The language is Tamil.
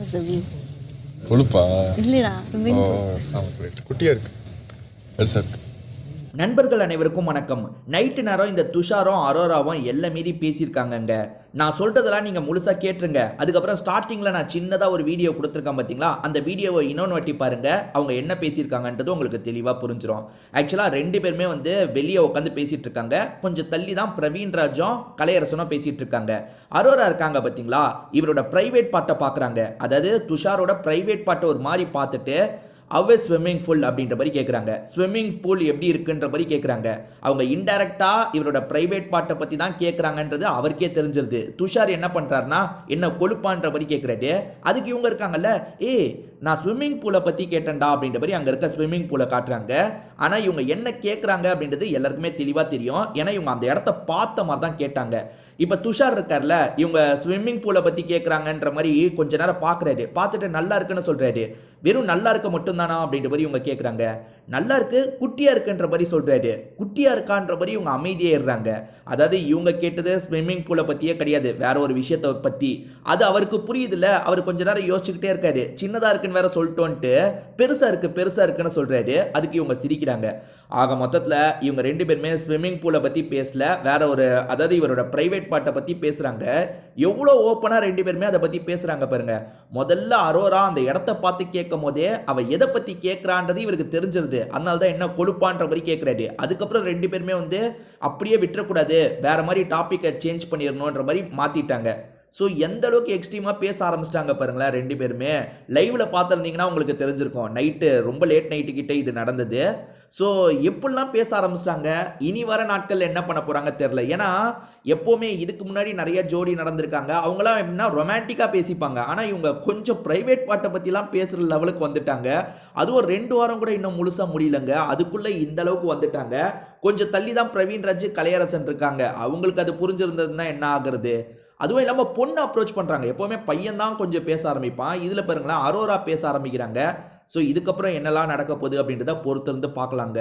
How's the view? கொழுப்பா இல்லடா ஸ்விம்மிங் குட்டியா இருக்கு பெருசா இருக்கு. நண்பர்கள் அனைவருக்கும் வணக்கம். நைட்டு நேரம் இந்த துஷாரும் அரோராவும் எல்லாம் மீறி பேசியிருக்காங்கங்க. நான் சொல்கிறதெல்லாம் நீங்கள் முழுசாக கேட்டுருங்க. அதுக்கப்புறம் ஸ்டார்டிங்கில் நான் சின்னதாக ஒரு வீடியோ கொடுத்துருக்கேன் பார்த்தீங்களா, அந்த வீடியோவை இன்னொன்று வாட்டி பாருங்கள். அவங்க என்ன பேசியிருக்காங்கன்றது உங்களுக்கு தெளிவாக புரிஞ்சிடும். ஆக்சுவலாக ரெண்டு பேருமே வெளியே உட்காந்து பேசிகிட்டு இருக்காங்க. கொஞ்சம் தள்ளி தான் பிரவீன் ராஜும் கலையரசனும் பேசிகிட்டு இருக்காங்க. அரோரா இருக்காங்க பார்த்தீங்களா, இவரோட ப்ரைவேட் பார்ட்டை பார்க்குறாங்க. அதாவது துஷாரோட ப்ரைவேட் பார்ட்டை ஒரு மாதிரி பார்த்துட்டு அவ்வே ஸ்விம்மிங் பூல் அப்படின்ற மாதிரி கேட்குறாங்க. ஸ்விம்மிங் பூல் எப்படி இருக்குன்ற மாதிரி கேட்குறாங்க. அவங்க இன்டைரக்டாக இவரோட ப்ரைவேட் பார்ட்டை பற்றி தான் கேட்குறாங்கன்றது அவருக்கே தெரிஞ்சிருது. துஷார் என்ன பண்ணுறாருனா என்ன கொழுப்பான்ற மாதிரி கேட்குறாரு. அதுக்கு இவங்க இருக்காங்கல்ல, நான் ஸ்விம்மிங் பூலை பற்றி கேட்டேன்டா அப்படின்ற மாதிரி அங்கே இருக்க ஸ்விம்மிங் பூலை காட்டுறாங்க. ஆனால் இவங்க என்ன கேட்குறாங்க அப்படின்றது எல்லாருக்குமே தெளிவாக தெரியும். ஏன்னா இவங்க அந்த இடத்த பார்த்த மாதிரி தான் கேட்டாங்க. இப்போ துஷார் இருக்கார்ல, இவங்க ஸ்விம்மிங் பூலை பற்றி கேட்குறாங்கன்ற மாதிரி கொஞ்ச நேரம் பார்க்குறாரு. பார்த்துட்டு நல்லா இருக்குன்னு சொல்கிறாரு. வெறும் நல்லா இருக்க மட்டும்தானா அப்படின்ற மாதிரி இவங்க கேட்குறாங்க. நல்லா இருக்கு, குட்டியா இருக்குன்ற மாதிரி சொல்றாரு. குட்டியா இருக்கான்ற மாதிரி இவங்க அமைதியே ஏறுறாங்க. அதாவது இவங்க கேட்டது ஸ்விம்மிங் பூலை பற்றியே கிடையாது, வேற ஒரு விஷயத்தை பற்றி. அது அவருக்கு புரியுதுல்ல. அவர் கொஞ்ச நேரம் யோசிச்சுக்கிட்டே இருக்காரு. சின்னதாக இருக்குன்னு வேற சொல்லிட்டோன்ட்டு பெருசா இருக்குன்னு சொல்றாரு. அதுக்கு இவங்க சிரிக்கிறாங்க. ஆக மொத்தத்தில் இவங்க ரெண்டு பேருமே ஸ்விம்மிங் பூலை பற்றி பேசல, வேற ஒரு, அதாவது இவரோட ப்ரைவேட் பார்ட்டை பற்றி பேசுகிறாங்க. எவ்வளோ ஓப்பனாக ரெண்டு பேருமே அதை பற்றி பேசுகிறாங்க பாருங்க. முதல்ல அரோரா அந்த இடத்த பார்த்து கேட்கும் போதே அவள் எதை பற்றி கேட்குறான்றது இவருக்கு தெரிஞ்சிருது. அதனால தான் என்ன கொழுப்பான்ற மாதிரி கேட்குறாரு. அதுக்கப்புறம் ரெண்டு பேருமே அப்படியே விட்டுறக்கூடாது, வேற மாதிரி டாப்பிக்கை சேஞ்ச் பண்ணிடணுன்ற மாதிரி மாற்றிட்டாங்க. ஸோ எந்த அளவுக்கு எக்ஸ்ட்ரீமாக பேச ஆரம்பிச்சிட்டாங்க பாருங்களேன் ரெண்டு பேருமே. லைவில் பார்த்துருந்தீங்கன்னா உங்களுக்கு தெரிஞ்சிருக்கும். நைட்டு ரொம்ப லேட் நைட்டு கிட்டே இது நடந்தது. ஸோ எப்படிலாம் பேச ஆரம்பிச்சிட்டாங்க. இனி வர நாட்கள் என்ன பண்ண போகிறாங்க தெரில. ஏன்னா எப்போவுமே இதுக்கு முன்னாடி நிறைய ஜோடி நடந்திருக்காங்க. அவங்களாம் எப்படின்னா ரொமான்டிக்காக பேசிப்பாங்க. ஆனால் இவங்க கொஞ்சம் ப்ரைவேட் பார்ட்டை பற்றிலாம் பேசுகிற லெவலுக்கு வந்துட்டாங்க. அதுவும் 2 வாரம் கூட இன்னும் முழுசாக முடியலங்க. அதுக்குள்ளே இந்த அளவுக்கு வந்துட்டாங்க. கொஞ்சம் தள்ளி தான் பிரவீன் ராஜ் கலையரசன் இருக்காங்க. அவங்களுக்கு அது புரிஞ்சிருந்ததுன்னா என்ன ஆகுறது. அதுவும் இல்லாமல் பொண்ணு அப்ரோச் பண்ணுறாங்க. எப்போவுமே பையன் தான் கொஞ்சம் பேச ஆரம்பிப்பான். இதில் பாருங்களேன் அரோரா பேச ஆரம்பிக்கிறாங்க. ஸோ இதுக்கப்புறம் என்னெல்லாம் நடக்க போகுது அப்படின்றத பொறுத்திருந்து பார்க்கலாங்க.